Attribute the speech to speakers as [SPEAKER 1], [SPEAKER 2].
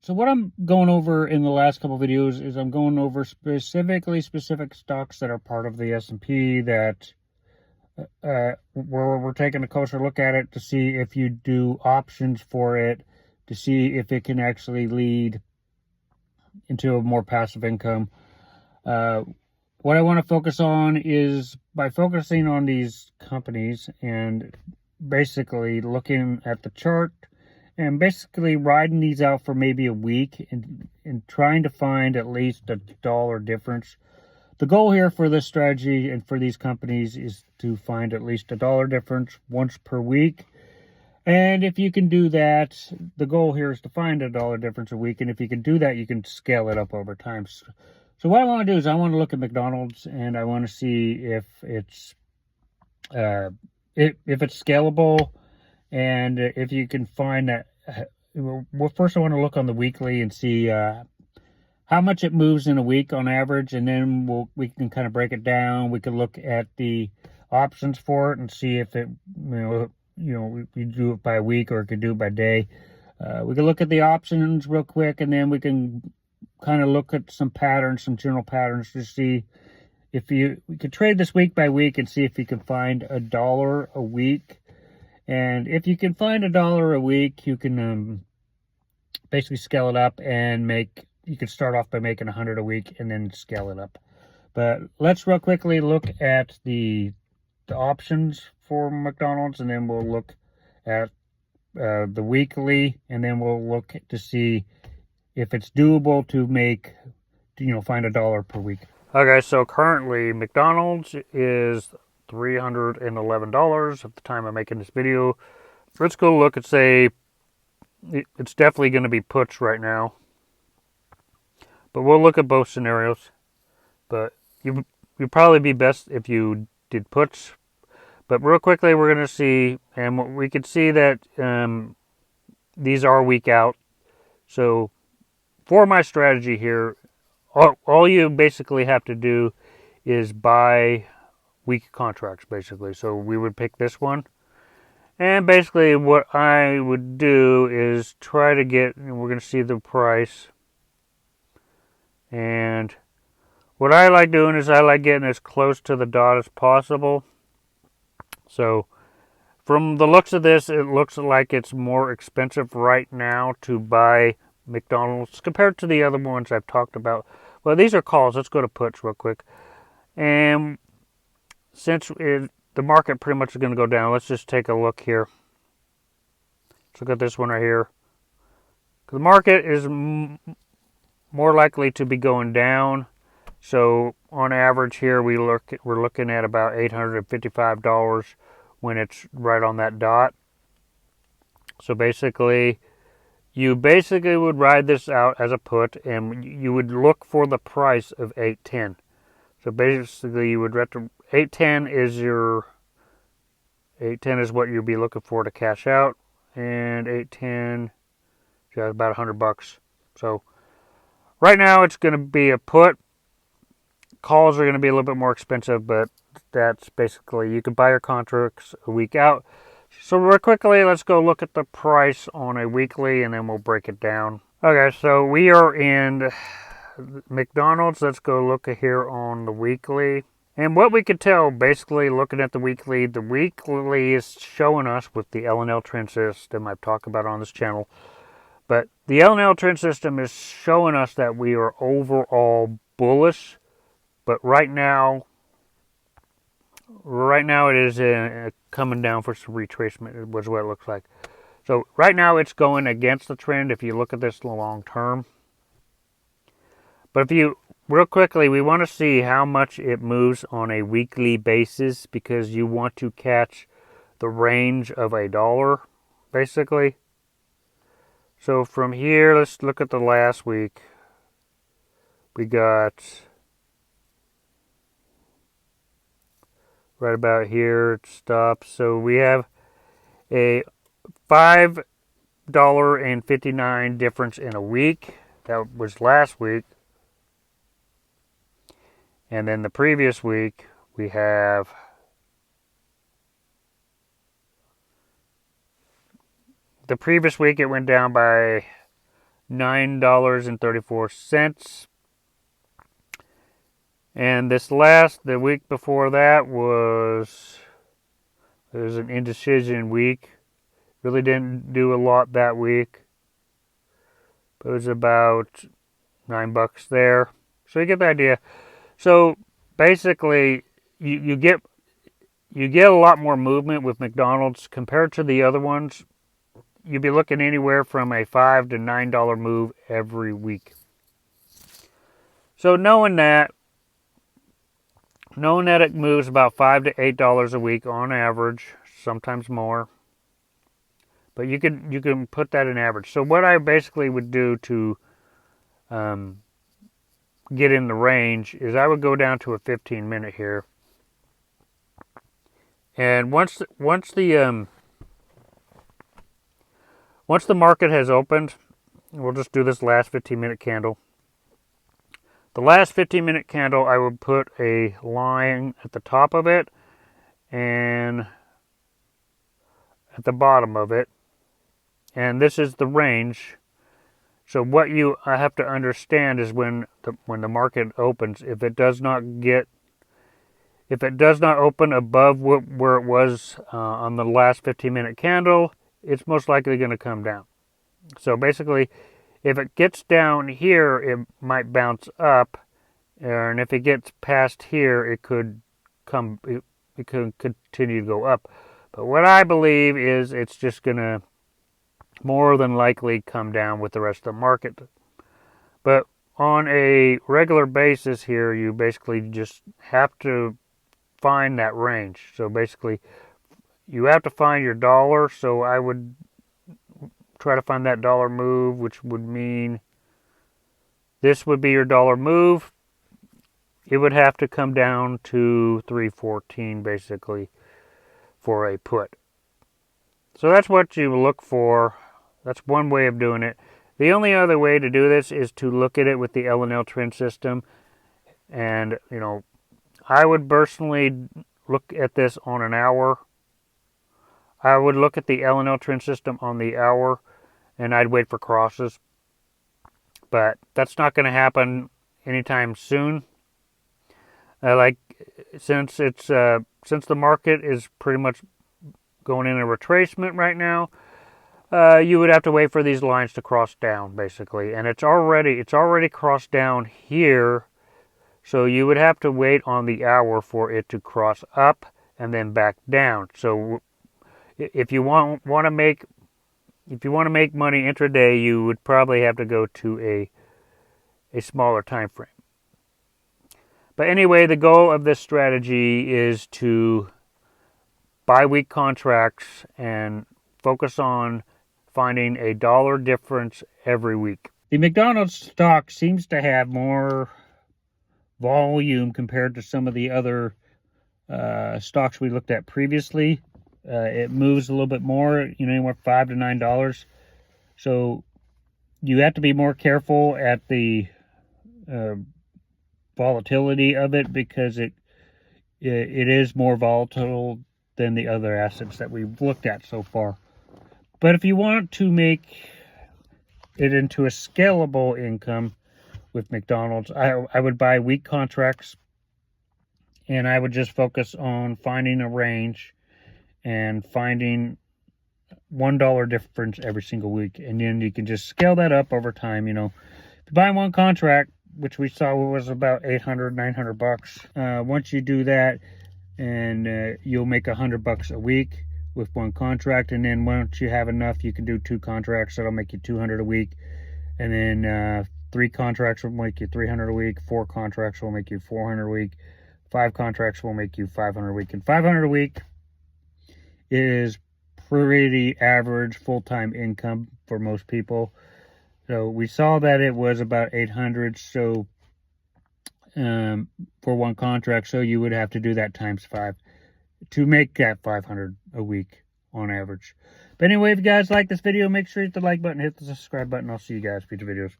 [SPEAKER 1] So what I'm going over in the last couple videos is I'm going over specific stocks that are part of the S&P that we're taking a closer look at it to see if you do options for it, to see if it can actually lead into a more passive income. What I want to focus on is by focusing on these companies and basically looking at the chart and basically riding these out for maybe a week and trying to find at least $1 difference. The goal here for this strategy and for these companies is to find at least $1 difference once per week. And if you can do that, the goal here is to find $1 difference a week. And if you can do that, you can scale it up over time. So what I want to do is I want to look at McDonald's and I want to see if it's scalable, and if you can find that. Well, first I want to look on the weekly and see how much it moves in a week on average, and then we can kind of break it down. We can look at the options for it and see if it we do it by week or it could do it by day. We can look at the options real quick, and then we can kind of look at some patterns, some general patterns, to see if we could trade this week by week and see if you can find $1 a week. And if you can find $1 a week, you can basically scale it up and you can start off by making 100 a week and then scale it up. But let's real quickly look at the options for McDonald's, and then we'll look at the weekly, and then we'll look to see if it's doable to find $1 per week. Okay, so currently McDonald's is $311 at the time of making this video. Let's go look and say it's definitely going to be puts right now, but we'll look at both scenarios. But you'd probably be best if you did puts. But real quickly, we're going to see, and we can see that these are week out. So for my strategy here, all you basically have to do is buy week contracts, basically. So we would pick this one. And basically what I would do is try to get, and we're going to see the price. And what I like doing is I like getting as close to the dot as possible. So from the looks of this, it looks like it's more expensive right now to buy McDonald's compared to the other ones I've talked about. Well, these are calls. Let's go to puts real quick. And since the market pretty much is going to go down, let's just take a look here. Let's look at this one right here. The market is more likely to be going down. So on average here, we're looking at about $855 when it's right on that dot. So basically, you would ride this out as a put, and you would look for the price of 810. So basically, you would 810 is what you'd be looking for to cash out, and 810 is about $100. So right now, it's going to be a put. Calls are going to be a little bit more expensive, but that's basically, you can buy your contracts a week out. So real quickly, let's go look at the price on a weekly, and then we'll break it down. Okay, so we are in McDonald's. Let's go look here on the weekly. And what we could tell, basically looking at the weekly is showing us with the L&L trend system I've talked about on this channel. But the L&L trend system is showing us that we are overall bullish. But right now it is coming down for some retracement, was what it looks like. So right now it's going against the trend if you look at this long term. But real quickly, we want to see how much it moves on a weekly basis, because you want to catch the range of $1, basically. So from here, let's look at the last week. We got right about here, it stops. So we have a $5.59 difference in a week. That was last week. And then the previous week, we have the previous week it went down by $9.34. And the week before that was an indecision week. Really didn't do a lot that week. But it was about $9 there. So you get the idea. So basically, you get a lot more movement with McDonald's compared to the other ones. You'd be looking anywhere from a $5 to $9 move every week. So knowing that it moves about $5 to $8 a week on average, sometimes more. But you can put that in average. So what I basically would do to get in the range is I would go down to a 15-minute here. And once the market has opened, we'll just do this last 15-minute candle. The last 15-minute candle, I would put a line at the top of it and at the bottom of it. And this is the range. So what I have to understand is when the market opens, if it does not open above where it was on the last 15-minute candle, it's most likely going to come down. So basically, if it gets down here, it might bounce up, and if it gets past here, it could continue to go up. But what I believe is it's just going to more than likely come down with the rest of the market. But on a regular basis here, you basically just have to find that range. So basically, you have to find your dollar. So I would try to find that dollar move, which would mean this would be your dollar move. It would have to come down to 314 basically for a put. So that's what you look for. That's one way of doing it. The only other way to do this is to look at it with the L&L trend system. And, I would personally look at this on an hour. I would look at the L&L trend system on the hour, and I'd wait for crosses. But that's not going to happen anytime soon. Since the market is pretty much going in a retracement right now, you would have to wait for these lines to cross down, basically. And it's already crossed down here, so you would have to wait on the hour for it to cross up and then back down. So if you want to make money intraday, you would probably have to go to a smaller time frame. But anyway, the goal of this strategy is to buy weak contracts and focus on finding a dollar difference every week. The McDonald's stock seems to have more volume compared to some of the other stocks we looked at previously. It moves a little bit more, anywhere $5 to $9. So you have to be more careful at the volatility of it, because it is more volatile than the other assets that we've looked at so far. But if you want to make it into a scalable income with McDonald's, I would buy weak contracts, and I would just focus on finding a range and finding $1 difference every single week. And then you can just scale that up over time. If you buy one contract, which we saw was about $800, $900. Once you do that, and you'll make $100 a week with one contract. And then once you have enough, you can do 2 contracts. That'll make you $200 a week. And then 3 contracts will make you $300 a week. 4 contracts will make you $400 a week. 5 contracts will make you $500 a week. And $500 a week is pretty average full-time income for most people. So we saw that it was about $800. So for one contract, so you would have to do that times 5 to make that $500 a week on average. But anyway, if you guys like this video, make sure you hit the like button, hit the subscribe button. I'll see you guys in future videos.